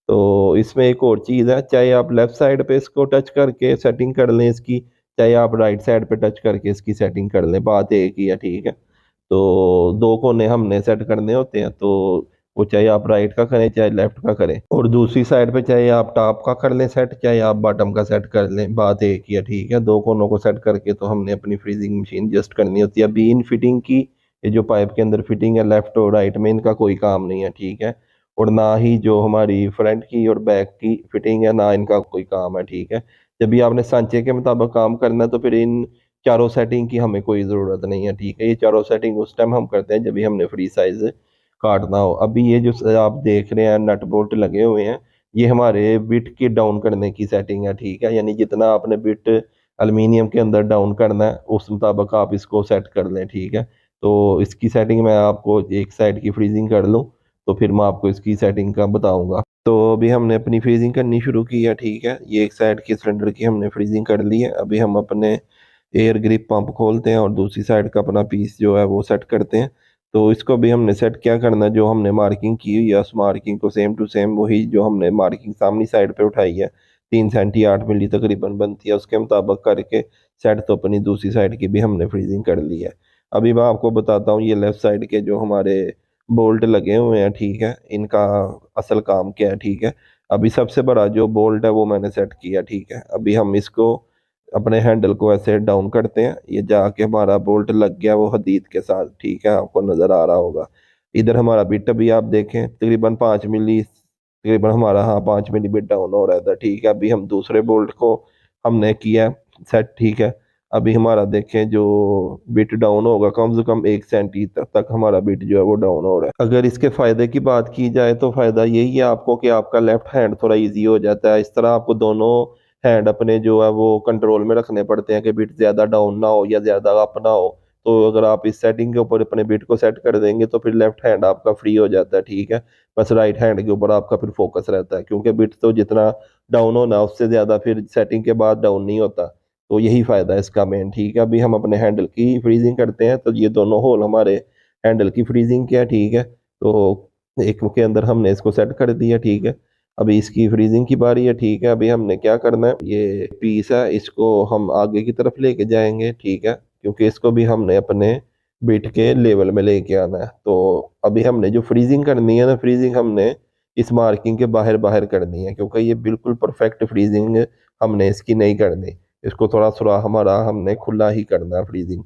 तो इसमें एक और चीज़ है, चाहे आप लेफ्ट साइड पे इसको टच करके सेटिंग कर लें इसकी, चाहे आप राइट साइड पे टच करके इसकी सेटिंग कर लें, बात एक ही है, ठीक है। तो दो कोने हमने सेट करने होते हैं, तो वो चाहे आप राइट का करें चाहे लेफ्ट का करें, और दूसरी साइड पे चाहे आप टॉप का कर लें सेट चाहे आप बॉटम का सेट कर लें, बात एक ही है, ठीक है। दो कोनों को सेट करके तो हमने अपनी फ्रीजिंग मशीन जस्ट करनी होती है। अभी इन फिटिंग की ये जो पाइप के अंदर फिटिंग है लेफ्ट और राइट में, इनका कोई काम नहीं है, ठीक है। और ना ही जो हमारी फ्रंट की और बैक की फिटिंग है ना इनका कोई काम है, ठीक है। जब भी आपने सांचे के मुताबिक काम करना है तो फिर इन चारों सेटिंग की हमें कोई ज़रूरत नहीं है, ठीक है। ये चारों सेटिंग उस टाइम हम करते हैं जब भी हमने फ्री साइज काटना हो। अभी ये जो आप देख रहे हैं नट बोल्ट लगे हुए हैं, ये हमारे बिट की डाउन करने की सेटिंग है, ठीक है। यानी जितना आपने बिट एल्युमिनियम के अंदर डाउन करना है उस मुताबिक आप इसको सेट कर लें, ठीक है। तो इसकी सेटिंग मैं आपको एक साइड की फ्रीजिंग कर लूँ तो फिर मैं आपको इसकी सेटिंग का बताऊंगा। तो अभी हमने अपनी फ्रीजिंग करनी शुरू की है, ठीक है। ये एक साइड की सिलेंडर की हमने फ्रीजिंग कर ली है। अभी हम अपने एयर ग्रिप पंप खोलते हैं और दूसरी साइड का अपना पीस जो है वो सेट करते हैं। तो इसको भी हमने सेट क्या करना है, जो हमने मार्किंग की हुई है उस मार्किंग को सेम टू सेम वही जो हमने मार्किंग सामनी साइड पे उठाई है 3 सेंटी 8 मिली तकरीबन बनती है, उसके मुताबिक करके सेट तो अपनी दूसरी साइड की भी हमने फ्रीजिंग कर ली है। अभी मैं आपको बताता हूँ ये लेफ्ट साइड के जो हमारे बोल्ट लगे हुए हैं, ठीक है, इनका असल काम क्या है, ठीक है। अभी सबसे बड़ा जो बोल्ट है वो मैंने सेट किया, ठीक है। अभी हम इसको अपने हैंडल को ऐसे डाउन करते हैं, ये जाके हमारा बोल्ट लग गया वो हदीद के साथ, ठीक है, आपको नजर आ रहा होगा। इधर हमारा बिट भी आप देखें तकरीबन 5 मिली, तकरीबन हमारा हाँ 5 मिली बिट डाउन हो रहा था, ठीक है। अभी हम दूसरे बोल्ट को हमने किया सेट, ठीक है। अभी हमारा देखें जो बिट डाउन होगा कम से कम 1 सेंटी तक हमारा बिट जो है वो डाउन हो रहा है। अगर इसके फायदे की बात की जाए तो फायदा यही है आपको कि आपका लेफ्ट हैंड थोड़ा इजी हो जाता है। इस तरह आपको दोनों हैंड अपने जो है वो कंट्रोल में रखने पड़ते हैं कि बिट ज्यादा डाउन ना हो या ज्यादा अप ना हो। तो अगर आप इस सेटिंग के ऊपर अपने बिट को सेट कर देंगे तो फिर लेफ्ट हैंड आपका फ्री हो जाता है, ठीक है। बस राइट हैंड के ऊपर आपका फिर फोकस रहता है, क्योंकि बिट तो जितना डाउन होना उससे ज्यादा फिर सेटिंग के बाद डाउन नहीं होता। तो यही फायदा है इसका मेन, ठीक है। अभी हम अपने हैंडल की फ्रीजिंग करते हैं, तो ये दोनों होल हमारे हैंडल की फ्रीजिंग क्या, ठीक है। तो एक के अंदर हमने इसको सेट कर दिया, ठीक है। अभी इसकी फ्रीजिंग की बारी है, ठीक है। अभी हमने क्या करना है, ये पीस है इसको हम आगे की तरफ लेके जाएंगे, ठीक है, क्योंकि इसको भी हमने अपने बिट के लेवल में लेके आना है। तो अभी हमने जो फ्रीजिंग करनी है ना, फ्रीजिंग हमने इस मार्किंग के बाहर बाहर करनी है, क्योंकि ये बिल्कुल परफेक्ट फ्रीजिंग हमने इसकी नहीं करनी। इसको थोड़ा थोड़ा हमारा हमने खुला ही करना है फ्रीजिंग।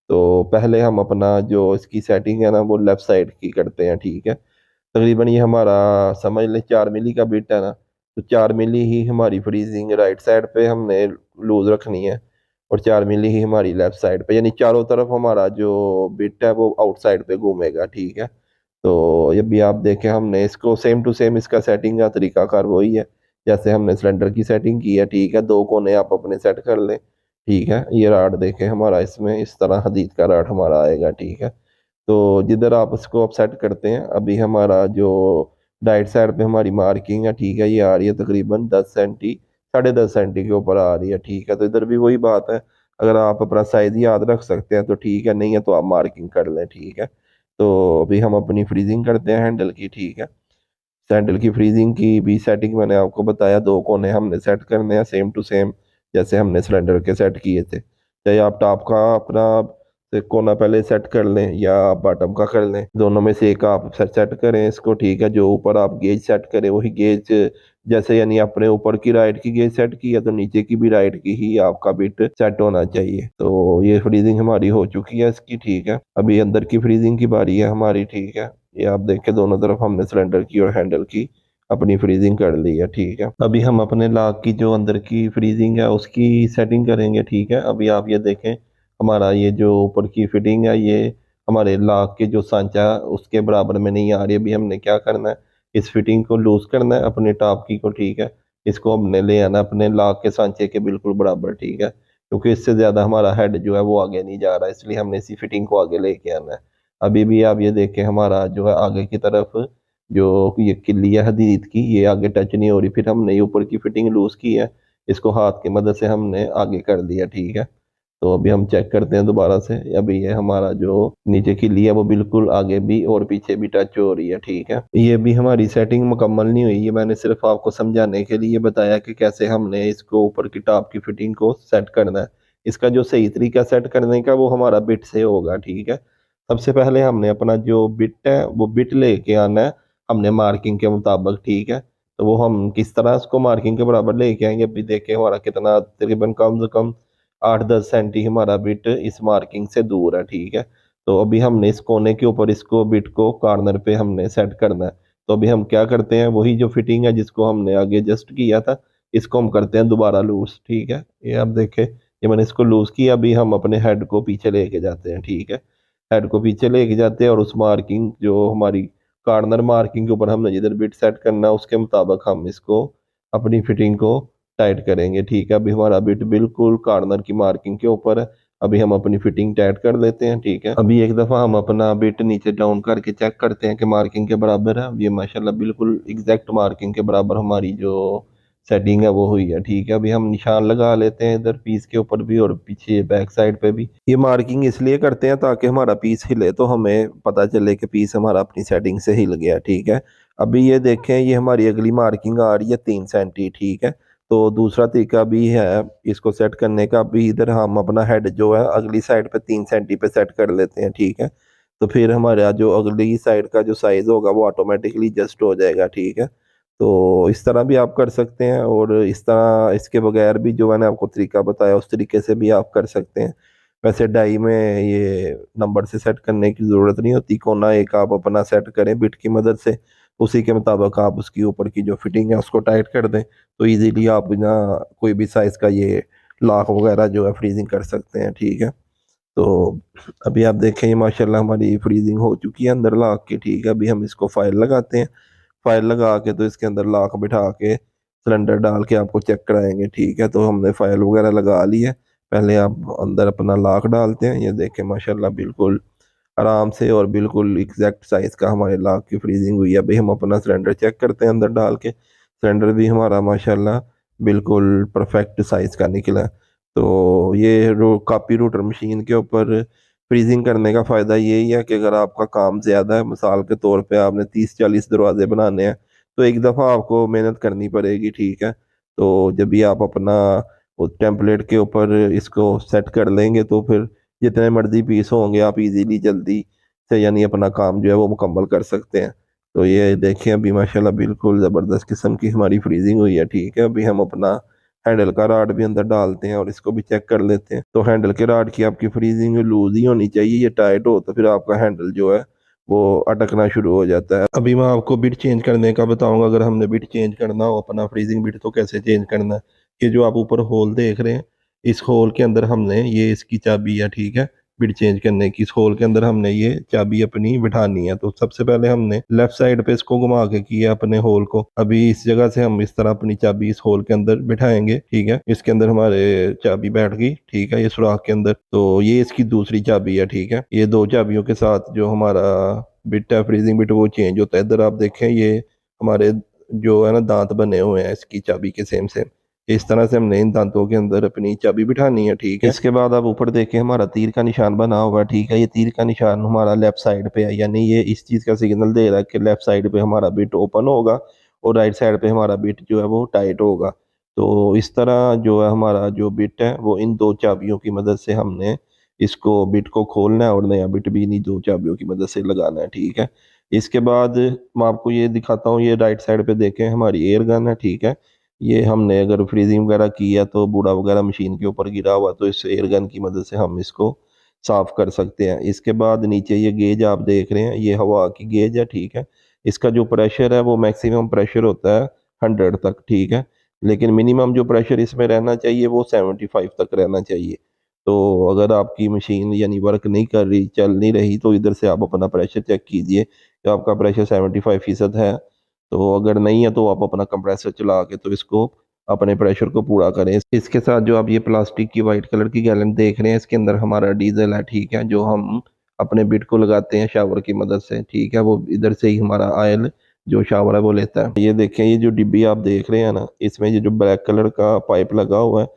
तो पहले हम अपना जो इसकी सेटिंग है ना वो लेफ्ट साइड की करते हैं, ठीक है। तकरीबन ये हमारा समझ लें 4 मिली का बिट है ना, तो 4 मिली ही हमारी फ्रीजिंग राइट साइड पे हमने लूज रखनी है, और 4 मिली ही हमारी लेफ्ट साइड पे, यानी चारों तरफ हमारा जो बिट है वो आउटसाइड पे घूमेगा, ठीक है। तो ये भी आप देखें हमने इसको सेम टू सेम इसका सेटिंग का तरीकाकार वही है जैसे हमने सिलेंडर की सेटिंग की है, ठीक है। दो कोने आप अपने सेट कर लें, ठीक है। ये राड देखें हमारा इसमें इस तरह हदीद का राड हमारा आएगा, ठीक है। तो जिधर आप उसको आप सेट करते हैं, अभी हमारा जो राइट साइड पे हमारी मार्किंग है, ठीक है, ये आ रही है तकरीबन 10 सेंटी 10.5 सेंटी के ऊपर आ रही है, ठीक है। तो इधर भी वही बात है, अगर आप अपना साइज याद रख सकते हैं तो ठीक है, नहीं है तो आप मार्किंग कर लें, ठीक है। तो अभी हम अपनी फ्रीजिंग करते हैं हैंडल की, ठीक है। सैंडल की फ्रीजिंग की भी सेटिंग मैंने आपको बताया, 2 कोने हमने सेट करने हैं सेम टू सेम जैसे हमने सिलेंडर के सेट किए थे। चाहे आप टॉप का अपना से कोना पहले सेट कर लें या आप बॉटम का कर लें, दोनों में से एक आप सेट करें इसको, ठीक है। जो ऊपर आप गेज सेट करें वही गेज, जैसे यानी अपने ऊपर की राइट की गेज सेट की है तो नीचे की भी राइट की ही आपका बिट सेट होना चाहिए। तो ये फ्रीजिंग हमारी हो चुकी है इसकी, ठीक है। अभी अंदर की फ्रीजिंग की बारी है हमारी, ठीक है। ये आप देखें दोनों तरफ हमने सिलेंडर की और हैंडल की अपनी फ्रीजिंग कर ली है, ठीक है। अभी हम अपने लाग की जो अंदर की फ्रीजिंग है उसकी सेटिंग करेंगे, ठीक है। अभी आप ये देखें हमारा ये जो ऊपर की फिटिंग है ये हमारे लाग के जो सांचा है उसके बराबर में नहीं आ रही। अभी हमने क्या करना है, इस फिटिंग को लूज करना है अपने टॉप की को, ठीक है। इसको हमने ले आना अपने लाग के सांचे के बिल्कुल बराबर, ठीक है। क्योंकि इससे ज्यादा हमारा हेड जो है वो आगे नहीं जा रहा है, इसलिए हमने इसी फिटिंग को आगे लेके आना है। अभी भी आप ये देखें हमारा जो है आगे की तरफ जो ये किल्ली है हदीद की ये आगे टच नहीं हो रही, फिर हमने ये ऊपर की फिटिंग लूज की है, इसको हाथ की मदद से हमने आगे कर दिया, ठीक है। तो अभी हम चेक करते हैं दोबारा से। अभी ये हमारा जो नीचे की ली है वो बिल्कुल आगे भी और पीछे भी टच हो रही है, ठीक है। ये भी हमारी सेटिंग मुकम्मल नहीं हुई, ये मैंने सिर्फ आपको समझाने के लिए बताया कि कैसे हमने इसको ऊपर की टॉप की फिटिंग को सेट करना है। इसका जो सही तरीका सेट करने का वो हमारा बिट से होगा, ठीक है। सबसे पहले हमने अपना जो बिट है वो बिट लेके आना है हमने मार्किंग के मुताबिक, ठीक है। तो वो हम किस तरह उसको मार्किंग के बराबर लेके आएंगे, अभी देखें हमारा कितना तकरीबन कम से कम 8-10 सेंटी हमारा बिट इस मार्किंग से दूर है, ठीक है। तो अभी हमने इस कोने के ऊपर इसको बिट को कॉर्नर पे हमने सेट करना है। तो अभी हम क्या करते हैं, वही जो फिटिंग है जिसको हमने आगे जस्ट किया था इसको हम करते हैं दोबारा लूज, ठीक है। ये आप देखें ये मैंने इसको लूज किया। अभी हम अपने हेड को पीछे लेके जाते हैं, ठीक है। हेड को पीछे लेके जाते हैं और उस मार्किंग जो हमारी कॉर्नर मार्किंग के ऊपर हमने जिधर बिट सेट करना है उसके मुताबिक हम इसको अपनी फिटिंग को टाइट करेंगे, ठीक है। अभी हमारा बिट बिल्कुल कॉर्नर की मार्किंग के ऊपर है। अभी हम अपनी फिटिंग टाइट कर लेते हैं, ठीक है। अभी एक दफा हम अपना बिट नीचे डाउन करके चेक करते हैं कि मार्किंग के बराबर है। अब ये माशाल्लाह बिल्कुल एग्जैक्ट मार्किंग के बराबर हमारी जो सेटिंग है वो हुई है, ठीक है। अभी हम निशान लगा लेते हैं इधर पीस के ऊपर भी और पीछे बैक साइड पे भी। ये मार्किंग इसलिए करते हैं ताकि हमारा पीस हिले तो हमें पता चले कि पीस हमारा अपनी सेटिंग से हिल गया, ठीक है। अभी ये देखें ये हमारी अगली मार्किंग आ रही है 3 सेंटी, ठीक है। तो दूसरा तरीका भी है इसको सेट करने का। अभी इधर हम अपना हेड जो है अगली साइड पे 3 सेंटी पे सेट कर लेते हैं, ठीक है। तो फिर हमारा जो अगली साइड का जो साइज होगा वो ऑटोमेटिकली एडजस्ट हो जाएगा, ठीक है। तो इस तरह भी आप कर सकते हैं और इस तरह इसके बगैर भी जो मैंने आपको तरीका बताया उस तरीके से भी आप कर सकते हैं। वैसे डाई में ये नंबर से सेट करने की ज़रूरत नहीं होती, कोना एक आप अपना सेट करें बिट की मदद से, उसी के मुताबिक आप उसकी ऊपर की जो फिटिंग है उसको टाइट कर दें तो इजीली आप बिना कोई भी साइज़ का ये लॉक वगैरह जो है फ्रीजिंग कर सकते हैं, ठीक है। तो अभी आप देखें ये माशाल्लाह हमारी फ्रीजिंग हो चुकी है अंदर लॉक की, ठीक है। अभी हम इसको फाइल लगाते हैं, फाइल लगा के तो इसके अंदर लॉक बिठा के सिलेंडर डाल के आपको चेक कराएंगे, ठीक है। तो हमने फाइल वगैरह लगा ली है, पहले आप अंदर अपना लॉक डालते हैं। ये देखें माशाल्लाह बिल्कुल आराम से और बिल्कुल एग्जैक्ट साइज का हमारे लॉक की फ्रीजिंग हुई है। अभी हम अपना सिलेंडर चेक करते हैं अंदर डाल के, सिलेंडर भी हमारा माशाल्लाह बिल्कुल परफेक्ट साइज का निकला है। तो ये कापी रूटर मशीन के ऊपर फ्रीजिंग करने का फ़ायदा यही है कि अगर आपका काम ज़्यादा है, मिसाल के तौर पे आपने 30-40 दरवाजे बनाने हैं तो एक दफ़ा आपको मेहनत करनी पड़ेगी, ठीक है। तो जब भी आप अपना उस टेम्पलेट के ऊपर इसको सेट कर लेंगे तो फिर जितने मर्जी पीस होंगे आप इजीली जल्दी से यानी अपना काम जो है वो मुकम्मल कर सकते हैं। तो ये देखें अभी माशाल्लाह बिल्कुल ज़बरदस्त किस्म की हमारी फ्रीजिंग हुई है, ठीक है। अभी हम अपना हैंडल का राड भी अंदर डालते हैं और इसको भी चेक कर लेते हैं। तो हैंडल के राड की आपकी फ्रीजिंग लूज ही होनी चाहिए, ये टाइट हो तो फिर आपका हैंडल जो है वो अटकना शुरू हो जाता है। अभी मैं आपको बिट चेंज करने का बताऊंगा। अगर हमने बिट चेंज करना हो अपना फ्रीजिंग बिट तो कैसे चेंज करना है। ये जो आप ऊपर होल देख रहे हैं इस होल के अंदर हमने ये इसकी चाबी है, ठीक है। बिट चेंज करने की इस होल के अंदर हमने ये चाबी अपनी बिठानी है। तो सबसे पहले हमने लेफ्ट साइड पे इसको घुमा के किया अपने होल को। अभी इस जगह से हम इस तरह अपनी चाबी इस होल के अंदर बिठाएंगे, ठीक है। इसके अंदर हमारे चाबी बैठ गई, ठीक है, ये सुराख के अंदर। तो ये इसकी दूसरी चाबी है, ठीक है। ये दो चाबियों के साथ जो हमारा बिट है फ्रीजिंग बिट वो चेंज होता है। इधर आप देखें ये हमारे जो है ना दांत बने हुए हैं इसकी चाबी के सेम सेम। इस तरह से हमने इन दांतों के अंदर अपनी चाबी बिठानी है, ठीक है। इसके बाद आप ऊपर देखें हमारा तीर का निशान बना हुआ है, ठीक है। ये तीर का निशान हमारा लेफ्ट साइड पे है, यानी ये इस चीज़ का सिग्नल दे रहा है कि लेफ्ट साइड पे हमारा बिट ओपन होगा और राइट साइड पे हमारा बिट जो है वो टाइट होगा। तो इस तरह जो है हमारा जो बिट है वो इन दो चाबियों की मदद से हमने इसको बिट को खोलना है और नया बिट भी इन्हीं दो चाबियों की मदद से लगाना है, ठीक है। इसके बाद मैं आपको ये दिखाता हूँ, ये राइट साइड पे देखें हमारी एयर गन है, ठीक है। ये हमने अगर फ्रीजिंग वगैरह की है तो बूढ़ा वगैरह मशीन के ऊपर गिरा हुआ तो इस एयर गन की मदद से हम इसको साफ कर सकते हैं। इसके बाद नीचे ये गेज आप देख रहे हैं, ये हवा की गेज है, ठीक है। इसका जो प्रेशर है वो मैक्सिमम प्रेशर होता है 100 तक, ठीक है। लेकिन मिनिमम जो प्रेशर इसमें रहना चाहिए वो 75 तक रहना चाहिए। तो अगर आपकी मशीन यानी वर्क नहीं कर रही, चल नहीं रही, तो इधर से आप अपना प्रेशर चेक कीजिए कि आपका प्रेशर 75% है। तो अगर नहीं है तो आप अपना कंप्रेसर चला के तो इसको अपने प्रेशर को पूरा करें। इसके साथ जो आप ये प्लास्टिक की वाइट कलर की गैलन देख रहे हैं, इसके अंदर हमारा डीजल है, ठीक है, जो हम अपने बिट को लगाते हैं शावर की मदद से, ठीक है। वो इधर से ही हमारा ऑयल जो शावर है वो लेता है। ये देखें, ये जो डिब्बी आप देख रहे हैं ना, इसमें ये जो ब्लैक कलर का पाइप लगा हुआ है,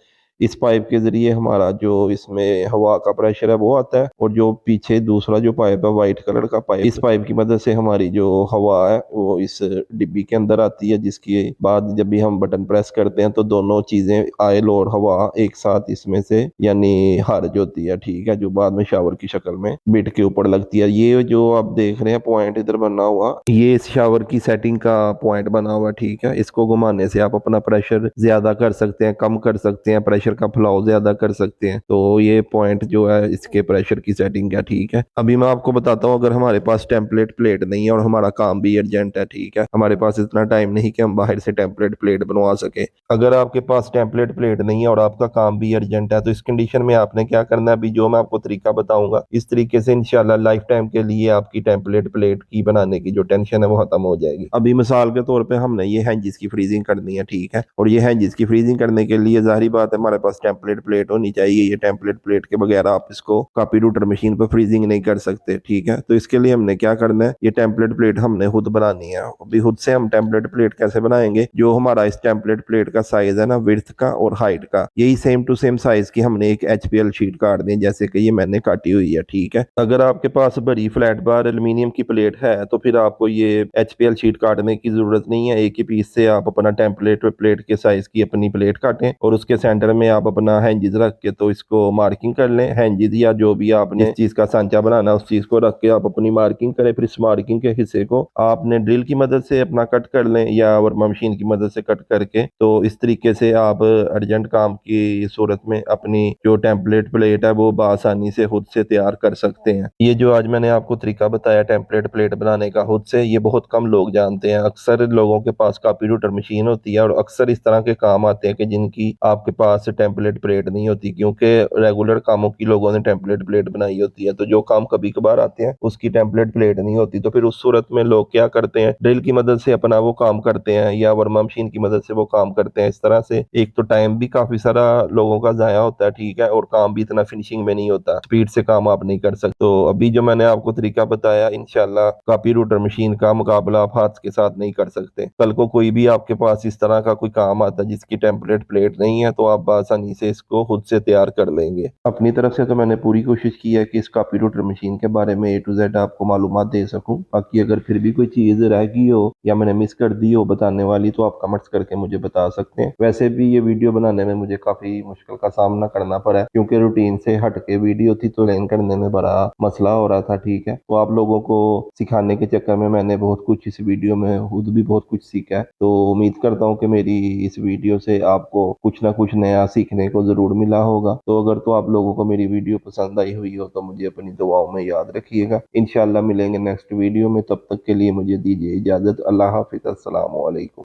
इस पाइप के जरिए हमारा जो इसमें हवा का प्रेशर है वो आता है, और जो पीछे दूसरा जो पाइप है व्हाइट कलर का पाइप, इस पाइप की मदद से हमारी जो हवा है वो इस डिब्बी के अंदर आती है, जिसके बाद जब भी हम बटन प्रेस करते हैं तो दोनों चीजें ऑयल और हवा एक साथ इसमें से यानी खारिज होती है, ठीक है, जो बाद में शावर की शक्ल में बिट के ऊपर लगती है। ये जो आप देख रहे हैं पॉइंट इधर बना हुआ, ये इस शावर की सेटिंग का पॉइंट बना हुआ, ठीक है। इसको घुमाने से आप अपना प्रेशर ज्यादा कर सकते हैं, कम कर सकते हैं, प्रेशर का फ्लो ज्यादा कर सकते हैं। तो ये पॉइंट जो है इसके प्रेशर की सेटिंग है, ठीक है। अभी मैं आपको बताता हूँ, अगर हमारे पास टेम्पलेट प्लेट नहीं है और हमारा काम भी अर्जेंट है, ठीक है, हमारे पास इतना टाइम नहीं कि हम बाहर से टेम्पलेट प्लेट बनवा सके। अगर आपके पास टेम्पलेट प्लेट नहीं है और आपका काम भी अर्जेंट है तो इस कंडीशन में आपने क्या करना है, अभी जो मैं आपको तरीका बताऊंगा इस तरीके से इंशाल्लाह लाइफ टाइम के लिए आपकी टेम्पलेट प्लेट की बनाने की जो टेंशन है वो खत्म हो जाएगी। अभी मिसाल के तौर पे हमने ये हैंजिस की फ्रीजिंग करनी है, ठीक है, और ये हैंजिस की फ्रीजिंग करने के लिए जाहिर बात है हमारे पास टेम्पलेट प्लेट होनी चाहिए। ये टेम्पलेट प्लेट के बगैर आप इसको कॉपी रूटर मशीन पर फ्रीजिंग नहीं कर सकते, ठीक है। तो इसके लिए हमने क्या करना है, ये टेम्पलेट प्लेट हमने खुद बनानी है। अभी खुद से हम टेम्पलेट प्लेट कैसे बनाएंगे, जो हमारा इस टेम्पलेट प्लेट का साइज है ना, विड्थ का और हाइट का, यही सेम टू सेम साइज की हमने एक HPL शीट काट दी, जैसे कि ये मैंने काटी हुई है, ठीक है। अगर आपके पास बड़ी फ्लैट बार एल्यूमिनियम की प्लेट है तो फिर आपको ये HPL शीट काटने की जरूरत नहीं है। एक ही पीस से आप अपना टेम्पलेट प्लेट के साइज की अपनी प्लेट काटें और उसके सेंटर में आप अपना हैंजिज रख के तो इसको मार्किंग कर लें। हैंजिज या जो भी आपने इस चीज का सांचा बनाना उस चीज को रख के आप अपनी मार्किंग करें। फिर इस मार्किंग के हिस्से को आपने ड्रिल की मदद से अपना कट कर लें या वर्मा मशीन की मदद से कट करके, तो इस तरीके से आप अर्जेंट काम की सूरत में अपनी जो टेम्पलेट प्लेट है वो बआसानी से खुद से तैयार कर सकते हैं। ये जो आज मैंने आपको तरीका बताया टेम्पलेट प्लेट बनाने का खुद से, ये बहुत कम लोग जानते हैं। अक्सर लोगों के पास कॉपी रूटर मशीन होती है और अक्सर इस तरह के काम आते हैं कि जिनकी आपके पास टेम्पलेट प्लेट नहीं होती, क्योंकि रेगुलर कामों की लोगों ने टेम्पलेट प्लेट बनाई होती है। तो जो काम कभी कभार आते हैं उसकी टेम्पलेट प्लेट नहीं होती, तो फिर उस सूरत में लोग क्या करते हैं, ड्रिल की मदद से अपना वो काम करते हैं या वर्मा मशीन की मदद से वो काम करते हैं। इस तरह से एक तो टाइम भी काफी सारा लोगों का जाया होता है, ठीक है, और काम भी इतना फिनिशिंग में नहीं होता, स्पीड से काम आप नहीं कर सकते। तो अभी जो मैंने आपको तरीका बताया, इंशाल्लाह कॉपी रूटर मशीन का मुकाबला आप हाथ के साथ नहीं कर सकते। कल को कोई भी आपके पास इस तरह का कोई काम आता है जिसकी टेम्पलेट प्लेट नहीं है तो आप आसानी से इसको खुद से तैयार कर लेंगे। अपनी तरफ से तो मैंने पूरी कोशिश की है कि इस कॉपी रूटर मशीन के बारे में A to Z आपको मालूमात दे सकूं। बाकी अगर फिर भी कोई चीज रह गई हो या मैंने मिस कर दी हो बताने वाली तो आप कमेंट्स करके मुझे बता सकते हैं। वैसे भी ये वीडियो बनाने में मुझे काफी मुश्किल का सामना करना पड़ा है, क्योंकि रूटीन से हट के वीडियो थी तो लर्न करने में बड़ा मसला हो रहा था, ठीक है। तो आप लोगों को सिखाने के चक्कर में मैंने बहुत कुछ इस वीडियो में खुद भी बहुत कुछ सीखा है। तो उम्मीद करता हूँ कि मेरी इस वीडियो से आपको कुछ ना कुछ नया सीखने को जरूर मिला होगा। तो अगर तो आप लोगों को मेरी वीडियो पसंद आई हुई हो तो मुझे अपनी दुआओं में याद रखिएगा। इंशाल्लाह मिलेंगे नेक्स्ट वीडियो में, तब तक के लिए मुझे दीजिए इजाजत। अल्लाह हाफिज, अस्सलाम वालेकुम।